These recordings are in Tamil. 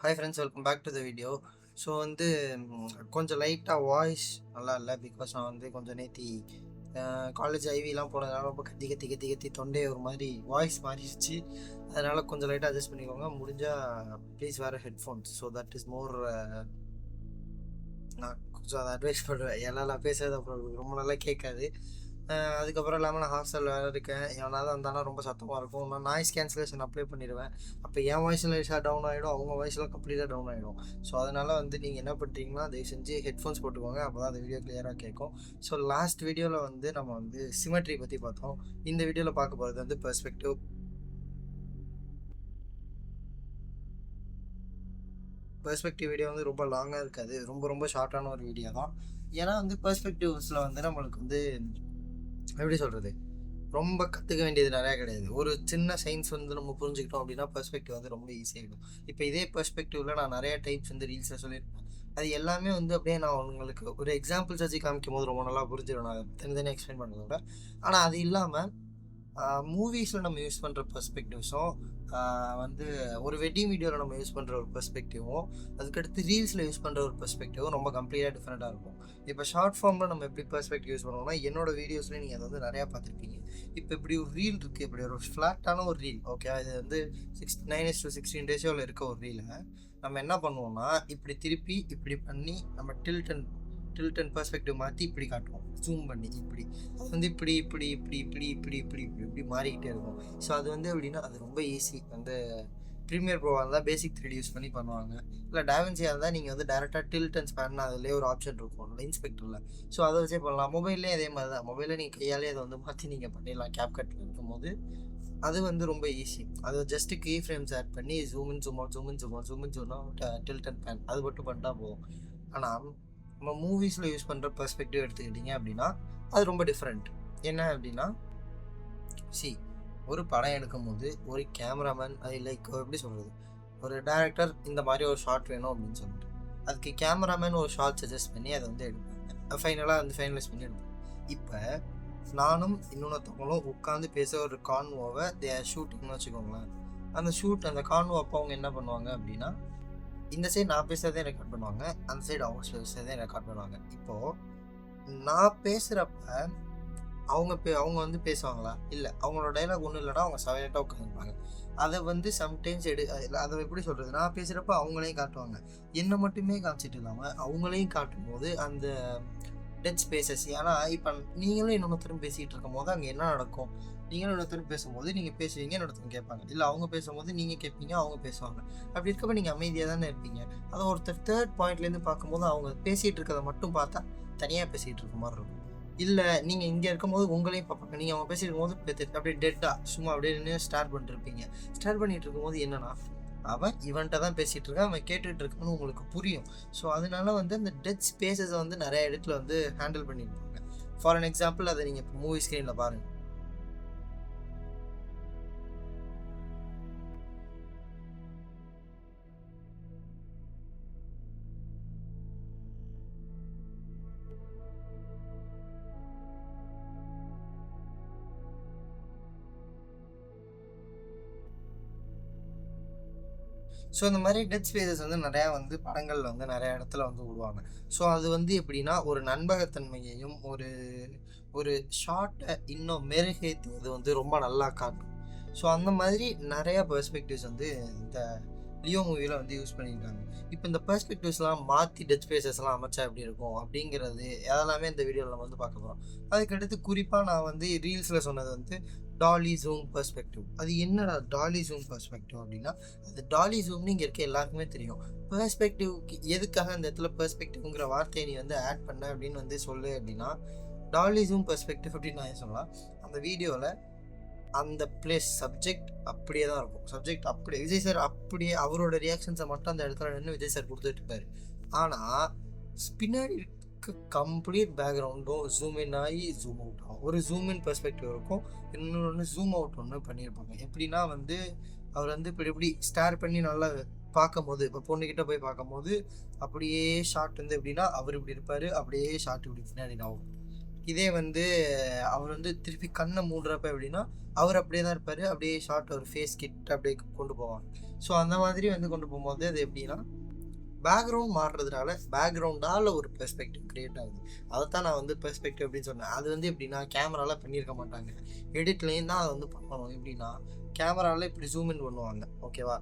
Hi friends, welcome back to the video. So கொஞ்சம் லைட்டாக வாய்ஸ் நல்லா இல்லை. பிகாஸ் நான் கொஞ்சம் நேத்தி காலேஜ் ஐவிலாம் போனதுனால ரொம்ப கத்தி கத்தி கத்தி கத்தி தொண்டே ஒரு மாதிரி வாய்ஸ் மாறிடுச்சு. அதனால் கொஞ்சம் லைட்டாக அட்ஜஸ்ட் பண்ணிக்கோங்க. முடிஞ்சால் ப்ளீஸ் வேறு headphones. So that is more. நான் கொஞ்சம் அதை அட்வைஸ் பண்ணுவேன். ஏன்னா நான் பேசுறது அப்புறம் ரொம்ப நல்லா கேட்காது. அதுக்கப்புறம் இல்லாமல் நான் ஹாஸ்டலில் வேறு இருக்கேன். எவனாவது வந்தாலும் ரொம்ப சத்தமாக இருக்கும். நான் நாய்ஸ் கேன்சலேஷன் அப்ளை பண்ணிடுவேன். அப்போ என் வாய்ஸில் லேசாக டவுன் ஆகிடும், அவங்க வாய்ஸில் கம்ப்ளீட்டாக டவுன் ஆகிடும். ஸோ அதனால் நீங்கள் என்ன பண்ணுறீங்கன்னா, தயவு செஞ்சு ஹெட்ஃபோன்ஸ் போட்டுக்கோங்க. அப்போ தான் அந்த வீடியோ கிளியராக கேட்கும். ஸோ லாஸ்ட் வீடியோவில் நம்ம சிமெட்ரி பற்றி பார்த்தோம். இந்த வீடியோவில் பார்க்க போகிறது பெர்ஸ்பெக்டிவ். வீடியோ ரொம்ப லாங்காக இருக்காது. ரொம்ப ரொம்ப ஷார்ட்டான ஒரு வீடியோ தான். ஏன்னா பெர்ஸ்பெக்டிவ்ஸில் நம்மளுக்கு எப்படி சொல்கிறது, ரொம்ப கற்றுக்க வேண்டியது நிறையா கிடையாது. ஒரு சின்ன சயின்ஸ் நம்ம புரிஞ்சுக்கிட்டோம் அப்படின்னா பெர்ஸ்பெக்டிவ் ரொம்ப ஈஸியாகிடும். இப்போ இதே பெர்ஸ்பெக்டிவில் நான் நிறையா டைப்ஸ் ரீல்ஸில் சொல்லியிருப்பேன். அது எல்லாமே அப்படியே நான் உங்களுக்கு ஒரு எக்ஸாம்பிள்ஸ் வச்சு காமிக்கும் போது ரொம்ப நல்லா புரிஞ்சிடும், நான் தனித்தனியாக எக்ஸ்பிளைன் பண்ணுறதோட. ஆனால் அது இல்லாமல் மூவிஸில் நம்ம யூஸ் பண்ணுற பெர்ஸ்பெக்டிவ்ஸும் ஒரு வெட்டிங் வீடியோவில் நம்ம யூஸ் பண்ணுற ஒரு பெர்ஸ்பெக்டிவும், அதுக்கடுத்து ரீல்ஸில் யூஸ் பண்ணுற ஒரு பெர்ஸ்பெக்டிவும் ரொம்ப கம்ப்ளீட்டாக டிஃப்ரெண்ட்டாக இருக்கும். இப்போ ஷார்ட் ஃபார்மில் நம்ம எப்படி பெர்ஸ்பெக்டிவ் யூஸ் பண்ணுவோம்னா, என்னோடய வீடியோஸில் நீங்கள் அதை நிறையா பார்த்துருப்பீங்க. இப்போ இப்படி ஒரு ரீல் இருக்குது, இப்படி ஒரு ஃப்ளாட்டான ஒரு ரீல். ஓகே, இது 9:16 ரேஷியோவில் இருக்க ஒரு ரீலை நம்ம என்ன பண்ணுவோம்னா, இப்படி திருப்பி இப்படி பண்ணி நம்ம டில்ட் அண்ட் பெர்ஸ்பெக்டிவ் மாற்றி இப்படி காட்டுவோம், ஜூம் பண்ணி இப்படி. அது இப்படி இப்படி இப்படி இப்படி இப்படி இப்படி இப்படி இப்படி மாறிக்கிட்டே இருக்கும். ஸோ அது எப்படின்னா, அது ரொம்ப ஈஸி. ப்ரீமியர் ப்ரோவாக இருந்தால் பேசிக் 3D யூஸ் பண்ணி பண்ணுவாங்க. இல்லை டாவின்சியாக இருந்தால் நீங்கள் டேரெக்டாக டில்ட் அண்ட் ஸ்பேன் அதிலே ஒரு ஆப்ஷன் இருக்கும் இன்ஸ்பெக்டரில். ஸோ அதை வச்சே பண்ணலாம். மொபைல்லே அதே மாதிரி தான். மொபைலில் நீங்கள் கையாலே அதை மாற்றி நீங்கள் பண்ணிடலாம். கேப்கட்டில் இருக்கும்போது அது ரொம்ப ஈஸி. அதை ஜஸ்ட்டு கீ ஃப்ரேம்ஸ் ஆட் பண்ணி zoom in zoom out tilt and pan அது மட்டும் பண்ணிட்டா போதும். ஆனால் நம்ம மூவிஸில் யூஸ் பண்ணுற பெர்ஸ்பெக்டிவ் எடுத்துக்கிட்டிங்க அப்படின்னா அது ரொம்ப டிஃப்ரெண்ட். என்ன அப்படின்னா, ஒரு படம் எடுக்கும்போது ஒரு கேமராமேன், அது எப்படி சொல்கிறது, ஒரு டேரக்டர் இந்த மாதிரி ஒரு ஷாட் வேணும் அப்படின்னு சொல்லிட்டு அதுக்கு கேமராமேன் ஒரு ஷாட் சஜஸ்ட் பண்ணி அதை எடுப்பாங்க. ஃபைனலாக ஃபைனலைஸ் பண்ணி எடுப்பாங்க. இப்போ நானும் இன்னொருத்தவங்களும் உட்காந்து பேச ஒரு கான்வோவை ஷூட்டிங்னு வச்சுக்கோங்களேன். அந்த கான்வோ அப்போ அவங்க என்ன பண்ணுவாங்க அப்படின்னா, இந்த சைடு நான் பேசுகிறதே ரெக்கார்ட் பண்ணுவாங்க, அந்த சைடு அவங்க பேசுகிறதே ரெக்கார்ட் பண்ணுவாங்க. இப்போது நான் பேசுகிறப்ப அவங்க பேசுவாங்களா? இல்லை, அவங்களோட டைலாக் ஒன்றும் இல்லைனா அவங்க சைலண்ட்டாக உட்காந்துருப்பாங்க. அதை சம்டைம்ஸ் அதை எப்படி சொல்கிறது, நான் பேசுகிறப்ப அவங்களையும் காட்டுவாங்க, என்னை மட்டுமே காமிச்சிட்டு இல்லாமல் அவங்களையும் காட்டும்போது அந்த டெட் ஸ்பேசஸ். ஏன்னா இப்போ நீங்களும் இன்னொருத்தரும் பேசிகிட்டு இருக்கும் போது அங்கே என்ன நடக்கும், நீங்களும் இன்னொருத்தரும் பேசும்போது நீங்கள் பேசுவீங்க, இன்னொருத்தரும் கேட்பாங்க. இல்லை, அவங்க பேசும்போது நீங்கள் கேட்பீங்க, அவங்க பேசுவாங்க. அப்படி இருக்கப்போ நீங்கள் அமைதியாக தானே இருப்பீங்க. அதை ஒருத்தர் தேர்ட் பாயிண்ட்லேருந்து பார்க்கும்போது அவங்க பேசிகிட்டு இருக்கிறத மட்டும் பார்த்தா தனியாக பேசிகிட்டு இருக்க மாதிரி இருக்கும். இல்லை, நீங்கள் இங்கே இருக்கும்போது உங்களையும் பார்ப்பாங்க. நீங்கள் அவங்க பேசிட்டு இருக்கும்போது அப்படியே டெட்டாக சும்மா அப்படியே நின்று ஸ்டார்ட் பண்ணிட்டுருப்பீங்க. ஸ்டார்ட் பண்ணிகிட்டு இருக்கும்போது என்னன்னா, அவன் இவன்கிட்ட தான் பேசிகிட்டு இருக்கான், அவன் கேட்டுட்டு இருக்கான்னு உங்களுக்கு புரியும். ஸோ அதனால அந்த டெட் ஸ்பேசஸை நிறைய இடத்துல ஹேண்டில் பண்ணியிருப்பாங்க. ஃபார் அன் எக்ஸாம்பிள், அதை நீங்கள் இப்போ மூவி ஸ்க்ரீனில் பாருங்கள். ஸோ இந்த மாதிரி டெட் ஸ்பேசஸ் நிறையா படங்களில் நிறையா இடத்துல விடுவாங்க. ஸோ அது எப்படின்னா, ஒரு நண்பகத்தன்மையையும் ஒரு ஒரு ஷார்ட்டை இன்னும் மெருகேற்றி அது ரொம்ப நல்லா காட்டும். ஸோ அந்த மாதிரி நிறையா பெர்ஸ்பெக்டிவ்ஸ் இந்த லியோ மூவியில் யூஸ் பண்ணியிருக்காங்க. இப்போ இந்த பெர்ஸ்பெக்டிவ்ஸ்லாம் மாற்றி டெட் ஸ்பேசஸ்லாம் அமைச்சா எப்படி இருக்கும் அப்படிங்கிறது அதெல்லாமே இந்த வீடியோவில் நம்ம பார்க்க போகிறோம். அதுக்கடுத்து குறிப்பாக நான் ரீல்ஸில் சொன்னது டாலி ஜூம் பெர்ஸ்பெக்டிவ். அது என்னடா டாலி ஜூம் பெர்ஸ்பெக்டிவ் அப்படின்னா, அது டாலி ஜூம்னு இங்கே இருக்க எல்லாருக்குமே தெரியும். பெர்ஸ்பெக்டிவ்க்கு எதுக்காக அந்த இடத்துல பெர்ஸ்பெக்டிவ்ங்கிற வார்த்தையை நீ ஆட் பண்ண அப்படின்னு சொல்லு அப்படின்னா, டாலி ஜூம் பெர்ஸ்பெக்டிவ் அப்படின்னு நான் சொல்லலாம். அந்த வீடியோவில் அந்த பிளேஸ் சப்ஜெக்ட் அப்படியே தான் இருக்கும். சப்ஜெக்ட் அப்படியே விஜய் சார் அப்படியே அவரோட ரியாக்ஷன்ஸை மட்டும் அந்த இடத்துல நின்று விஜய் சார் கொடுத்துட்டு இருப்பாரு. ஆனால் பின்னாடி கம்ப்ளீட் பேக்ரவுண்டும் ஜூம் இன் ஆகி ஜூம் அவுட் ஆகும். ஒரு ஜூம் இன் பெர்ஸ்பெக்டிவ் இருக்கும், இன்னொன்று ஜூம் அவுட் ஒன்று பண்ணியிருப்பாங்க. எப்படின்னா அவர் இப்படி ஸ்டார் பண்ணி நல்லா பார்க்கும்போது, இப்போ பொண்ணுக்கிட்ட போய் பார்க்கும்போது அப்படியே ஷார்ட் எப்படின்னா அவர் இப்படி இருப்பார், அப்படியே ஷார்ட் இப்படி பின்னாடி ஆகும். இதே வந்து அவர் வந்து திருப்பி கண்ணை மூடுறப்ப எப்படின்னா அவர் அப்படியே தான் இருப்பார், அப்படியே ஷார்ட் ஒரு ஃபேஸ் கிட்ட அப்படியே கொண்டு போவாங்க. ஸோ அந்த மாதிரி வந்து கொண்டு போகும்போது அது எப்படின்னா பேக்ரவுண்ட் மாறுறதுனால பேக்ரவுண்டால் ஒரு பெர்ஸ்பெக்டிவ் க்ரியேட் ஆகுது. அதைத்தான் நான் வந்து பெர்ஸ்பெக்டிவ் அப்படின்னு சொன்னேன். அது வந்து எப்படின்னா கேமராவில் பண்ணியிருக்க மாட்டாங்க, எடிட்லேயும் தான் அதை வந்து பண்ணணும். எப்படின்னா கேமராவில் இப்படி ஜூம் இன் பண்ணுவாங்க, ஓகேவா,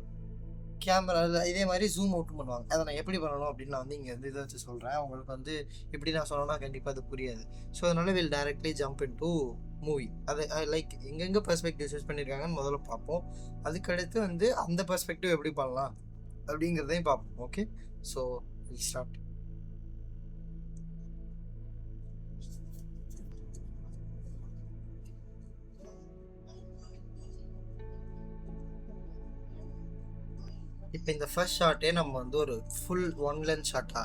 கேமராவில் இதே மாதிரி ஜூம் அவுட்டும் பண்ணுவாங்க. அதை நான் எப்படி பண்ணணும் அப்படின்னு நான் வந்து இங்கே வந்து இதை வச்சு சொல்கிறேன். உங்களுக்கு வந்து இப்படி நான் சொன்னேன்னா கண்டிப்பாக அது புரியாது. ஸோ அதனால will directly jump in to movie. அதை லைக் எங்கெங்கே பெர்ஸ்பெக்டிவ் யூஸ் பண்ணியிருக்காங்கன்னு முதல்ல பார்ப்போம். அதுக்கடுத்து வந்து அந்த பெர்ஸ்பெக்டிவ் எப்படி பண்ணலாம் அப்படிங்கிறதையும் பார்ப்போம். Okay, so will start. இப்போ இந்த ஃபர்ஸ்ட் ஷார்ட்டே நம்ம வந்து ஒரு ஃபுல் ஒன் லென்ஸ் ஷாட்டா,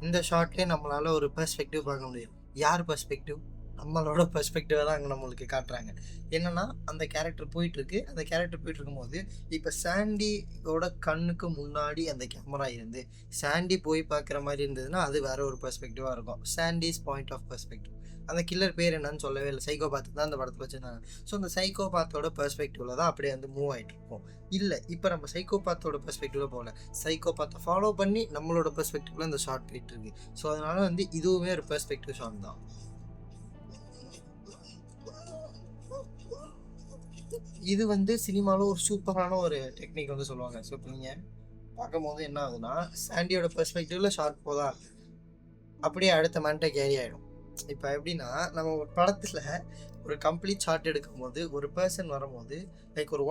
இந்த ஷார்ட்லேயே நம்மளால ஒரு பெர்ஸ்பெக்டிவ் பார்க்க முடியும். யார் பெர்ஸ்பெக்டிவ்? நம்மளோட பெர்ஸ்பெக்டிவை தான் அங்கே நம்மளுக்கு காட்டுறாங்க. என்னன்னா அந்த கேரக்டர் போயிட்டுருக்கு, அந்த கேரக்டர் போயிட்டு இருக்கும்போது இப்போ சாண்டியோட கண்ணுக்கு முன்னாடி அந்த கேமரா இருந்து சாண்டி போய் பார்க்குற மாதிரி இருந்ததுன்னா அது வேற ஒரு பெர்ஸ்பெக்டிவாக இருக்கும். சாண்டிஸ் பாயிண்ட் ஆஃப் பெர்ஸ்பெக்டிவ். அந்த கில்லர் பேர் என்னன்னு சொல்லவே இல்லை, சைக்கோபாத் தான் அந்த படத்தில் வச்சுருந்தாங்க. ஸோ அந்த சைக்கோபாத்தோட பெர்ஸ்பெக்டிவில் தான் அப்படியே வந்து மூவ் ஆகிட்டு இருப்போம். இல்லை, இப்போ நம்ம சைக்கோபாத்தோட பெர்ஸ்பெக்டிவில் போகல, சைக்கோபாத்தை ஃபாலோ பண்ணி நம்மளோட பெர்ஸ்பெக்டிவில் இந்த ஷார்ட் போயிட்டு இருக்கு. ஸோ அதனால வந்து இதுவுமே ஒரு பெர்ஸ்பெக்டிவ் ஷார்ட் தான். இது வந்து சினிமாவில் ஒரு சூப்பரான ஒரு டெக்னிக் வந்து சொல்லுவாங்க. ஸோ இப்போ நீங்கள் பார்க்கும்போது என்ன ஆகுதுன்னா சாண்டியோட பெர்ஸ்பெக்டிவில் ஷார்ட் போதா அப்படியே அடுத்த மண்டை கேரி ஆகிடும். இப்போ எப்படின்னா நம்ம ஒரு படத்தில் ஒரு கம்ப்ளீட் ஷார்ட் எடுக்கும் போது ஒரு பர்சன் வரும்போது லைக் ஒரு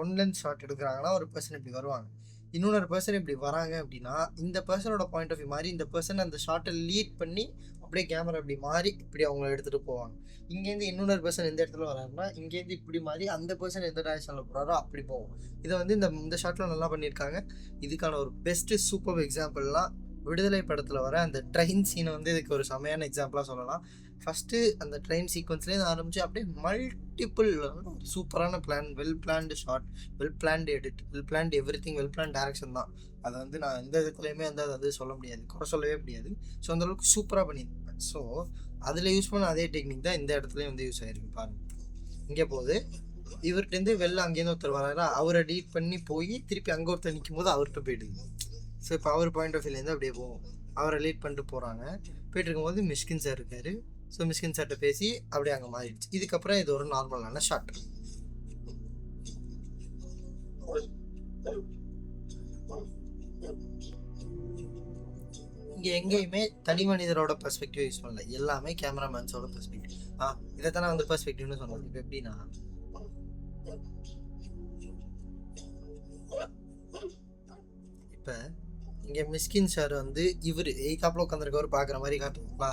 ஒன் லென்ஸ் ஷார்ட் எடுக்கிறாங்கன்னா ஒரு பர்சன் இப்படி வருவாங்க, இன்னொரு பர்சன் இப்படி வராங்க அப்படின்னா இந்த பர்சனோட பாயிண்ட் ஆஃப் வியூ மாதிரி இந்த பர்சன் அந்த ஷார்ட்டை லீட் பண்ணி அப்படியே கேமரா இப்படி மாறி இப்படி அவங்கள எடுத்துகிட்டு போவாங்க. இங்கேருந்து இன்னொரு பர்சன் எந்த இடத்துல வராருன்னா இங்கேருந்து இப்படி மாதிரி அந்த பர்சன் எந்த டைரக்ஷனில் போகிறாரோ அப்படி போவோம். இதை வந்து இந்த ஷார்ட்டில் நல்லா பண்ணியிருக்காங்க. இதுக்கான ஒரு பெஸ்ட்டு சூப்பர் எக்ஸாம்பிள்லாம் விடுதலை படத்தில் வர அந்த ட்ரெயின் சீனை வந்து இதுக்கு ஒரு செமையான எக்ஸாம்பிளாக சொல்லலாம். ஃபஸ்ட்டு அந்த ட்ரெயின் சீக்வன்ஸ்லேருந்து ஆரம்பித்து அப்படியே மல்டிபிள் சூப்பரான plan, well planned shot, well planned edit, well planned everything, well plan direction தான். அதை வந்து நான் எந்த இதுலேயுமே வந்து அதை வந்து சொல்ல முடியாது, குறை சொல்லவே முடியாது. ஸோ அந்தளவுக்கு சூப்பராக பண்ணியிருப்பேன். ஸோ அதில் யூஸ் பண்ண அதே டெக்னிக் தான் இந்த இடத்துலையும் வந்து யூஸ் ஆகிருக்கு. பாருங்கள், இங்கே போகுது, இவர்கிட்டருந்து வெளில அங்கேருந்து ஒருத்தர் வராரா, அவரை டீட் பண்ணி போய் திருப்பி அங்கே ஒருத்தர் நிற்கும் போது அவர்கிட்ட போயிடுது. ஸோ இப்போ அவர் பாயிண்ட் ஆஃப் வியூலேருந்து அப்படியே போவோம், அவரை லீட் பண்ணிட்டு போகிறாங்க. போயிட்டு இருக்கும்போது மிஷ்கின் சார் இருக்கார். ஸோ மிஷ்கின் சார்கிட்ட பேசி அப்படியே அங்கே மாறிடுச்சு. இதுக்கப்புறம் இது ஒரு நார்மலான ஷாட். இங்கே எங்கேயுமே தனி மனிதரோட பெர்ஸ்பெக்டிவ் யூஸ் பண்ணல, எல்லாமே கேமராமேன்ஸோட பெர்ஸ்பெக்டிவ். இதைத்தானே வந்து பெர்ஸ்பெக்டிவ்னு சொன்னது. இப்போ எப்படின்னா இப்போ இங்கே மிஷ்கின் சார் வந்து இவர் எய்தாப்பில் உட்காந்துருக்கவர் பார்க்குற மாதிரி காட்டுவாங்களா.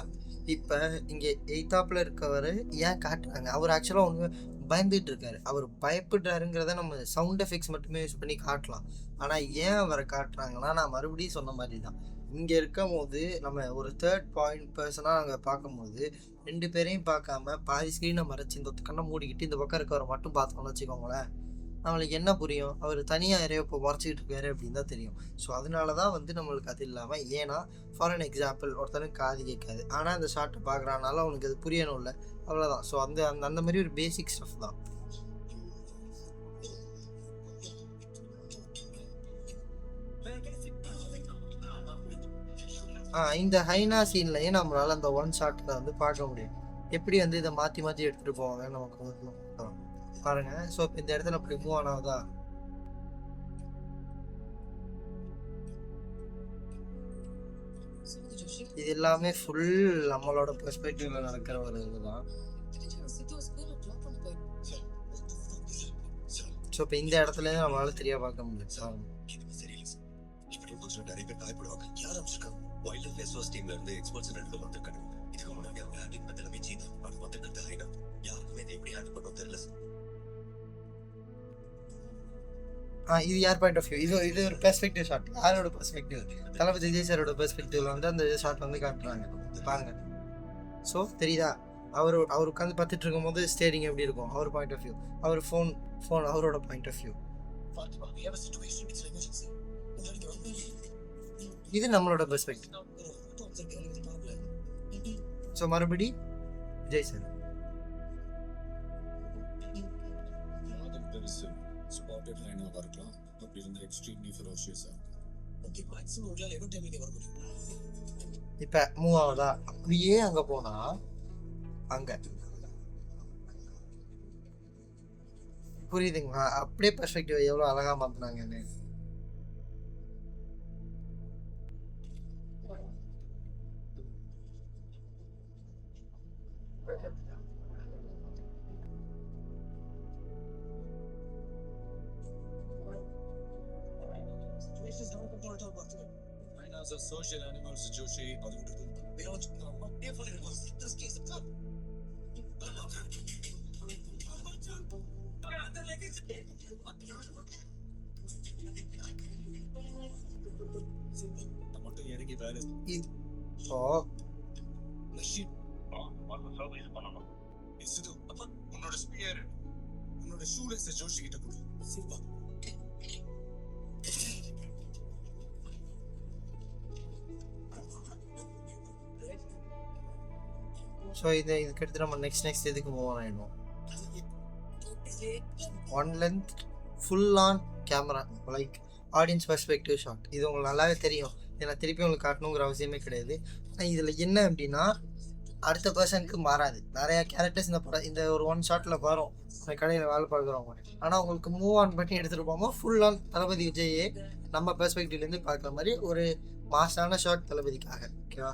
இப்போ இங்கே எய்தாப்பில் இருக்கவர் ஏன் காட்டுறாங்க, அவர் ஆக்சுவலாக ஒன்று பயந்துட்டு இருக்காரு. அவர் பயப்படுறாருங்கிறத நம்ம சவுண்ட் எஃபெக்ட்ஸ் மட்டுமே யூஸ் பண்ணி காட்டலாம். ஆனால் ஏன் அவரை காட்டுறாங்கன்னா நான் மறுபடியும் சொன்ன மாதிரி தான், இங்கே இருக்கும் போது நம்ம ஒரு தேர்ட் பாயிண்ட் பர்சனாக நாங்கள் பார்க்கும்போது ரெண்டு பேரையும் பார்க்காம பாதி ஸ்க்ரீனை மறைச்சி இந்த கண்ணை மூடிக்கிட்டு இந்த பக்கம் இருக்கவரை மட்டும் பார்த்தோம்னு வச்சுக்கோங்களேன், நம்மளுக்கு என்ன புரியும், அவர் தனியாக யாரையோ இப்போ மறைச்சிக்கிட்டு இருக்காரு அப்படின்னு தான் தெரியும். ஸோ அதனால தான் வந்து நம்மளுக்கு அது இல்லாமல், ஏன்னா ஃபார் அன் எக்ஸாம்பிள் ஒருத்தனுக்கு காது கேட்காது, ஆனால் அந்த ஷார்ட்டை பார்க்குறானால அவனுக்கு அது புரியணும் இல்லை, அவ்வளோதான். ஸோ அந்த மாதிரி ஒரு பேசிக் ஸ்டஃப் தான். இந்த ஹைனா சீன்லையும் நம்மளால் அந்த ஒன் ஷாட்டில் வந்து பார்க்க முடியும் எப்படி வந்து இதை மாற்றி மாற்றி எடுத்துகிட்டு போவாங்க நமக்கு வந்து பாருங்க. ஸோ இப்போ இந்த இடத்துல அப்படி மூவ் ஆனாதா, இது எல்லாமே ஃபுல் நம்மளோட பெர்ஸ்பெக்டிவ்ல நடக்கிற ஒரு இதுதான். ஸோ இப்போ இந்த இடத்துல நம்மளால தெரியா பார்க்க முடியும். நிறைய பேர் காயப்படுவாங்க, யார் அமைச்சிருக்காங்க, வைல்ட் லைஃப் ரெசோர்ஸ் டீம்ல இருந்து எக்ஸ்பர்ட்ஸ் எடுத்து வந்திருக்காங்க. இதுக்கு முன்னாடி அவங்க ஹேண்டில் பண்ண வச்சு அது வந்துட்டு ஹைனா யாருக்குமே இதை எப்படி ஹேண்டில் பண்ண தெரியல. இது யார் பாயிண்ட் ஆஃப் வியூ, இது ஒரு பெர்ஸ்பெக்டிவ் ஷாட். யாரோட பெர்ஸ்பெக்டிவ், தளபதி விஜய் சாரோட பெர்ஸ்பெக்டிவ்ல வந்து அந்த ஷாட் வந்து காட்டுறாங்க பாருங்க. ஸோ தெரியுதா, அவர் உட்காந்து பார்த்துட்டு இருக்கும்போது ஸ்டேரிங் எப்படி இருக்கும், அவர் பாயிண்ட் ஆஃப் வியூ, அவர் ஃபோன் அவரோட பாயிண்ட் ஆஃப் வியூ. இது நம்மளோட பெர்ஸ்பெக்டிவ். ஸோ மறுபடி விஜய் சார். ஸ்பாட்டட் லைனாக இருக்கலாம், அப்படி இருந்தால் எக்ஸ்ட்ரீம்லி ஃபெரோஷியஸாக. ஓகே, மேக்ஸிமம் உங்களால் எவ்வளோ டைம் இங்கே வர முடியும்? இப்போ மூவ் ஆகுதா, அப்படியே அங்கே போனால் அங்கே புரியுதுங்களா? அப்படியே பெர்ஸ்பெக்டிவ் எவ்வளோ அழகாக மாற்றினாங்கன்னு. Social animals, Joshi, மட்டும் இறங்கி வேலை இப்போ உன்னோட ஸ்பியர், உன்னோட ஷூலெக்ஸ் ஜோஷி கிட்ட கொடு. சிவா ஸோ இதுக்கு எடுத்து நம்ம நெக்ஸ்ட் இதுக்கு மூவ் ஆன் ஆகிடுவோம். One length full on camera, like audience perspective shot. இது உங்களுக்கு நல்லாவே தெரியும், இதை நான் திருப்பி உங்களுக்கு காட்டணுங்கிற அவசியமே கிடையாது. ஆனால் இதில் என்ன அப்படின்னா அடுத்த பர்சனுக்கு மாறாது. நிறையா கேரக்டர்ஸ் இந்த ஒரு ஒன் ஷாட்டில் வரும் அந்த கடையில் வேலை பார்க்குறவங்க. ஆனால் உங்களுக்கு மூவ் ஆன் பண்ணி எடுத்துகிட்டு போகாமல் ஃபுல் ஆன் தளபதி விஜயே நம்ம பெர்ஸ்பெக்டிவ்லேருந்து பார்க்குற மாதிரி ஒரு மாசான ஷாட் தளபதிக்காக. ஓகேவா?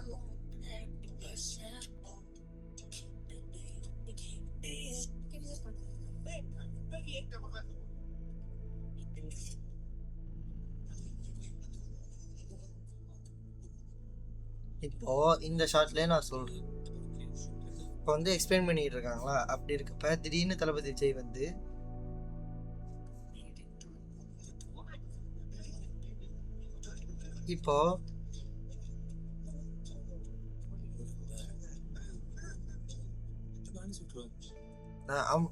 இப்போ இந்த ஷாட்லேயே நான் சொல்கிறேன், இப்போ வந்து எக்ஸ்பிளைன் பண்ணிட்டு இருக்காங்களா, அப்படி இருக்கப்ப திடீர்னு தளபதி விஜய் வந்து இப்போ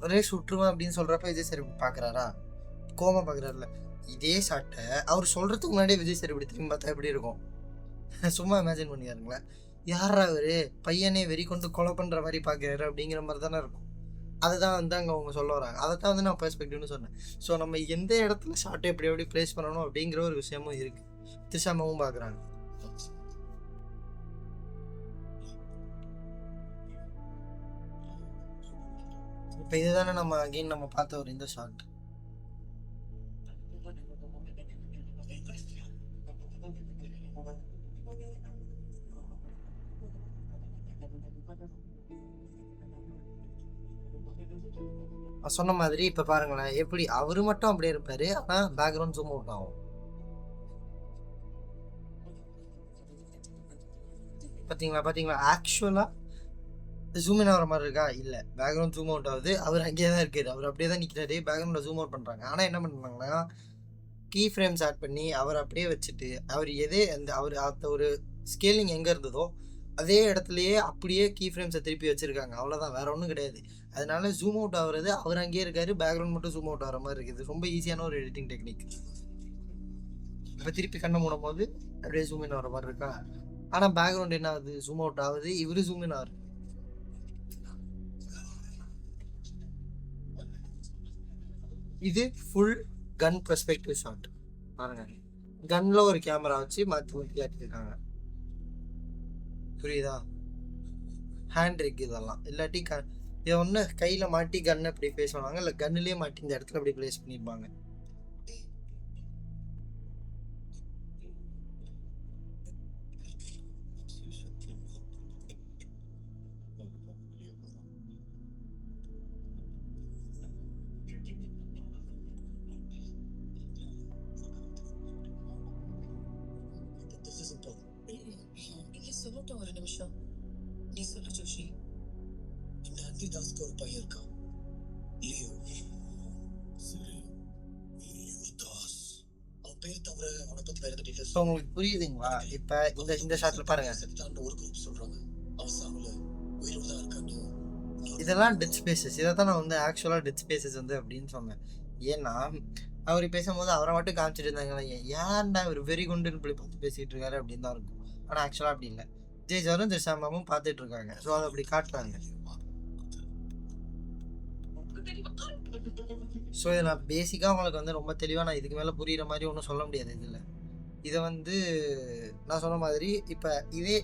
ஒரே சுற்றுவேன் அப்படின்னு சொல்றப்ப விஜய் சார் இப்படி பாக்குறாரா, கோமா பாக்குறாருல. இதே ஷாட்டை அவர் சொல்றதுக்கு முன்னாடியே விஜய் சார் இப்படி திரும்பி பார்த்தா எப்படி இருக்கும்? சும்மா இமேஜின் பண்ணிக்காருங்களேன். யாரா அவரு பையனே வெறி கொண்டு கொலை பண்ற மாதிரி பாக்குறாரு அப்படிங்கிற மாதிரி தானே இருக்கும். அதுதான் வந்து அங்கே அவங்க சொல்ல வராங்க. அதை தான் வந்து நான் பெர்ஸ்பெக்டிவ்னு சொன்னேன். ஸோ நம்ம எந்த இடத்துல ஷார்ட்டை எப்படி பிளேஸ் பண்ணணும் அப்படிங்கிற ஒரு விஷயமும் இருக்கு. திரிஷாமாவும் பார்க்குறாங்க. இப்போ இதுதானே நம்ம அகெயின் நம்ம பார்த்த ஒரு இந்த ஷார்ட். சொன்ன மாதிரி இப்போ பாருங்களேன், எப்படி அவரு மட்டும் அப்படியே இருப்பாரு, ஆனால் பேக்ரவுண்ட் ஜூம் அவுட் ஆகும். பார்த்தீங்களா ஆக்சுவலாக ஜூம் இன் ஆகிற மாதிரி இருக்கா? இல்லை, பேக்ரவுண்ட் ஜூம் அவுட் ஆகுது. அவர் அங்கேயே தான் இருக்காரு, அவர் அப்படியே தான் நிற்கிறாரு. பேக்ரவுண்டில் ஜூம் அவுட் பண்ணுறாங்க. ஆனால் என்ன பண்ணுறாங்கன்னா கீ ஃப்ரேம்ஸ் ஆட் பண்ணி அவர் அப்படியே வச்சுட்டு அவர் அந்த ஒரு ஸ்கேலிங் எங்கே இருந்ததோ அதே இடத்துலையே அப்படியே கீ ஃப்ரேம்ஸை திருப்பி வச்சுருக்காங்க. அவ்வளோதான், வேறு ஒன்றும் கிடையாது. அதனால ஜூம் அவுட் ஆகுறது அவர் அங்கேயே இருக்காரு, பேக்ரவுண்ட் மட்டும் ஜூம் அவுட் ஆகிற மாதிரி இருக்குது. ரொம்ப ஈஸியான ஒரு எடிட்டிங் டெக்னிக். இப்போ திருப்பி கண்ணை மூடும் போது அப்படியே ஜூம் இன் ஆகிற மாதிரி இருக்கா, ஆனால் பேக்ரவுண்ட் என்ன ஆகுது, ஜூம் அவுட் ஆகுது, இவர் ஜூம் இன் ஆகுது. இது ஃபுல் கன் பெர்ஸ்பெக்டிவ் ஷாட். பாருங்க, கன்ல ஒரு கேமரா வச்சு மாற்றி காட்டியிருக்காங்க. புரியுதா? ஹேண்ட் ரிக் இதெல்லாம் இல்லாட்டி இதை ஒன்று கையில் மாட்டி கன்னை இப்படி பிளேஸ் பண்ணுவாங்க, இல்லை கன்னுலேயே மாட்டி இந்த இடத்துல அப்படி பிளேஸ் பண்ணியிருப்பாங்க. ஒரு நிமிஷம் நீ சொல்லு ஜோஷி. இந்த அந்திதாஸ்க்கு ஒரு பையன் இருக்கான், லியோ. சரி, லியோ தாஸ். அவன் பேர் தவிர அவனை பத்தி வேற டீடைல்ஸ் உங்களுக்கு புரியுதுங்களா? இப்ப இந்த ஷாட்ல பாருங்க, ஒரு குரூப் சொல்றாங்க அவன் சாமல உயிரோட தான் இருக்கான்னு. இதெல்லாம் டெத் ஸ்பேசஸ். இதை தான் நான் வந்து ஆக்சுவலாக டெத் ஸ்பேசஸ் வந்து அப்படின்னு சொன்னேன். ஏன்னா அவர் பேசும்போது அவரை மட்டும் காமிச்சிட்டு இருந்தாங்களே, ஏன்டா இவர் வெறி குண்டுன்னு இப்படி பார்த்து பேசிட்டு இருக்காரு அப்படின்னு தான் இருக்கும். ஆனால் ஆக்சுவலாக அப்படி இல்லை. ஜெய்சாரும் திரிஷாமாவும் பார்த்துட்டு இருக்காங்க. ஸோ அதை அப்படி காட்டுறாங்க. ஸோ இதை நான் பேசிக்காக உங்களுக்கு வந்து ரொம்ப தெளிவாக நான் இதுக்கு மேலே புரிகிற மாதிரி ஒன்றும் சொல்ல முடியாது இதில். இதை வந்து நான் சொன்ன மாதிரி இப்போ இதே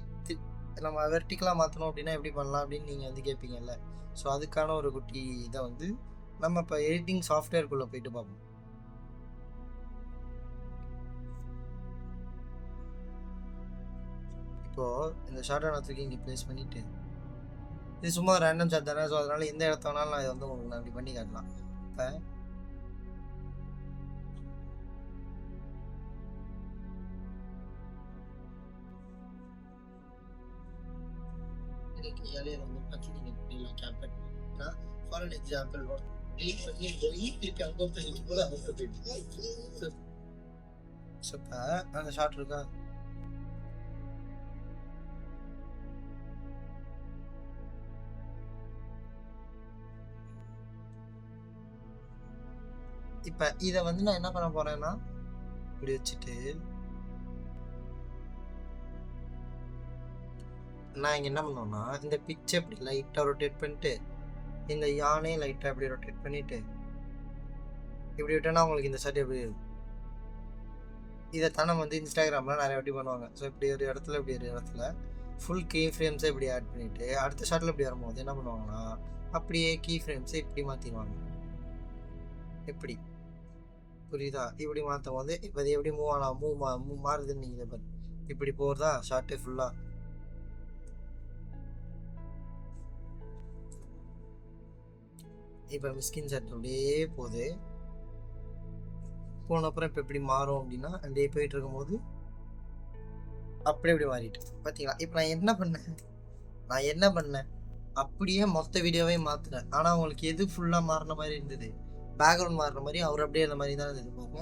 நம்ம வெர்டிக்கலாக மாற்றணும் அப்படின்னா எப்படி பண்ணலாம் அப்படின்னு நீங்கள் வந்து கேட்பீங்கல்ல. ஸோ அதுக்கான ஒரு குட்டி இதை வந்து நம்ம இப்போ எடிட்டிங் சாஃப்ட்வேர்க்குள்ளே போயிட்டு பார்ப்போம். இப்போது இந்த ஷார்ட்டை நான் தூக்கி இங்கே ப்ளேஸ் பண்ணிவிட்டு, இது சும்மா ரேண்டம் ஷாட் தானே. ஸோ அதனால் எந்த இடத்த வேணாலும் நான் இதை வந்து உங்களுக்கு நான் அப்படி பண்ணி காட்டலாம். இப்போ கையாலே வந்து பார்த்து நீங்கள் பண்ணிடலாம் CapCut. For an example delete பண்ணி போய் திருப்பி அங்கே போய் போது அவங்க போயிட்டு. ஸோ இப்போ அந்த ஷார்ட் இருக்கா, இப்போ இதை வந்து நான் என்ன பண்ண போகிறேன்னா இப்படி வச்சுட்டு நான் இங்கே என்ன பண்ணுவேன்னா இந்த பிச்சை இப்படி லைட்டாக ரொட்டேட் பண்ணிட்டு இந்த யானையை லைட்டாக இப்படி ரொட்டேட் பண்ணிவிட்டு இப்படி விட்டேன்னா உங்களுக்கு இந்த ஷர்ட் எப்படி இருக்கும். இதைத்தான் நம்ம வந்து இன்ஸ்டாகிராமில் நிறைய வாட்டி பண்ணுவாங்க. ஸோ இப்படி ஒரு இடத்துல இப்படி ஒரு இடத்துல ஃபுல் கீ ஃப்ரேம்ஸை இப்படி ஆட் பண்ணிவிட்டு அடுத்த ஷார்ட்டில் இப்படி வரும்போது என்ன பண்ணுவாங்கன்னா அப்படியே கீ ஃப்ரேம்ஸை இப்படி மாற்றிடுவாங்க. எப்படி புரியுதா? இப்படி மாற்றும் போது இப்போ அது எப்படி மூவ் ஆனால் மாறுதுன்னு நீங்கள் பாரு. இப்படி போகிறதா ஷார்ட்டு ஃபுல்லாக. இப்போ மிஸ்கின் ஷர்ட் அப்படியே போகுது. போன அப்புறம் இப்போ எப்படி மாறும் அப்படின்னா அப்படியே போயிட்டு இருக்கும்போது அப்படியே இப்படி மாறிட்டு பார்த்தீங்களா. இப்போ நான் என்ன பண்ணேன் அப்படியே மொத்த வீடியோவே மாற்றினேன். ஆனால் அவங்களுக்கு எது ஃபுல்லாக மாறின மாதிரி இருந்தது, பேக்ரவுண்ட் மாறுற மாதிரி அவர் அப்படியே அந்த மாதிரி தான் இருந்தது. பாருங்க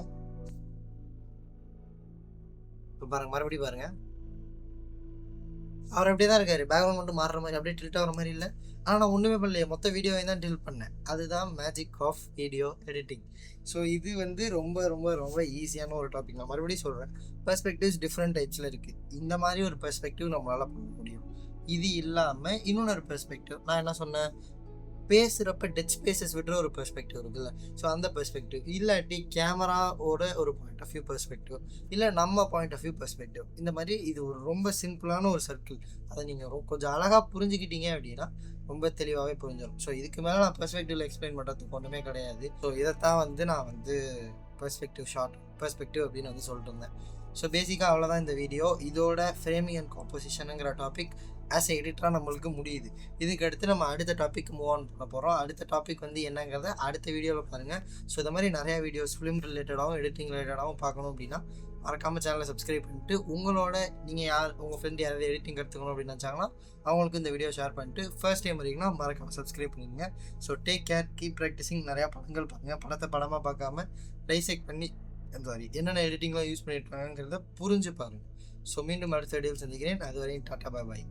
இப்போ பாருங்க, மறுபடியும் பாருங்க, அவர் அப்படியே தான் இருக்காரு. பேக்ரவுண்ட் மட்டும் மாறுற மாதிரி அப்படியே டில்ட் ஆகிற மாதிரி இல்லை. ஆனால் நான் ஒன்றுமே பண்ணலையே, மொத்த வீடியோவை தான் டில் பண்ணேன். அதுதான் magic of video editing. So இது வந்து ரொம்ப ரொம்ப ரொம்ப ஈஸியான ஒரு டாபிக். நான் மறுபடியும் சொல்கிறேன், பெர்ஸ்பெக்டிவ்ஸ் டிஃப்ரெண்ட் டைப்ஸில் இருக்குது. இந்த மாதிரி ஒரு பெர்ஸ்பெக்டிவ் நம்மளால் பண்ண முடியும். இது இல்லாமல் இன்னொன்று பெர்ஸ்பெக்டிவ் நான் என்ன சொன்னேன், பேசுகிறப்ப டெட் ஸ்பேசஸ் விடுற ஒரு பெர்ஸ்பெக்டிவ் இருக்குல்ல. ஸோ அந்த பெர்ஸ்பெக்டிவ் இல்லாட்டி கேமராவோட ஒரு பாயிண்ட் ஆஃப் வியூ பெர்ஸ்பெக்டிவ், இல்லை நம்ம பாயிண்ட் ஆஃப் வியூ பெர்ஸ்பெக்டிவ். இந்த மாதிரி இது ஒரு ரொம்ப சிம்பிளான ஒரு சர்க்கிள். அதை நீங்கள் கொஞ்சம் அழகாக புரிஞ்சுக்கிட்டீங்க அப்படின்னா ரொம்ப தெளிவாகவே புரிஞ்சிடும். ஸோ இதுக்கு மேலே நான் பெர்ஸ்பெக்டிவில் எக்ஸ்பிளைன் பண்ணுறதுக்கு ஒன்றுமே கிடையாது. ஸோ இதைத்தான் வந்து நான் வந்து பெர்ஸ்பெக்டிவ் அப்படின்னு வந்து சொல்லிட்டு இருந்தேன். ஸோ பேசிக்காக அவ்வளோதான் இந்த வீடியோ. இதோட ஃப்ரேமிங் அண்ட் காம்போசிஷனுங்கிற டாபிக் ஆஸ் எடிட்டராக நம்மளுக்கு முடியுது. இதுக்கு அடுத்து நம்ம அடுத்த டாபிக் மூவ் ஆன் பண்ண போகிறோம். அடுத்த டாபிக் வந்து என்னங்கிறத அடுத்த வீடியோவில் பாருங்கள். ஸோ இந்த மாதிரி நிறையா வீடியோஸ் ஃபிலிம் ரிலேட்டடாகவும் எடிட்டிங் ரிலேட்டடாகவும் பார்க்கணும் அப்படின்னா மறக்காமல் சேனலை சப்ஸ்கிரைப் பண்ணிட்டு உங்கள் ஃப்ரெண்ட் யாராவது எடிட்டிங் கற்றுக்கணும் அப்படின்னு நினச்சாங்கன்னா அவங்களுக்கு இந்த வீடியோ ஷேர் பண்ணிட்டு ஃபர்ஸ்ட் டைம் வரீங்கன்னா மறக்காமல் சப்ஸ்கிரைப் பண்ணிடுங்க. So take care, keep practising. நிறையா படங்கள் பாருங்கள். படத்தை படமாக பார்க்காம டைசெக்ட் பண்ணி என்னென்ன எடிட்டிங்லாம் யூஸ் பண்ணியிருக்காங்கிறத புரிஞ்சு பாருங்கள். ஸோ மீண்டும் அடுத்த வீடியோவில் சந்திக்கிறேன். அதுவரையும் டாட்டா பாய்.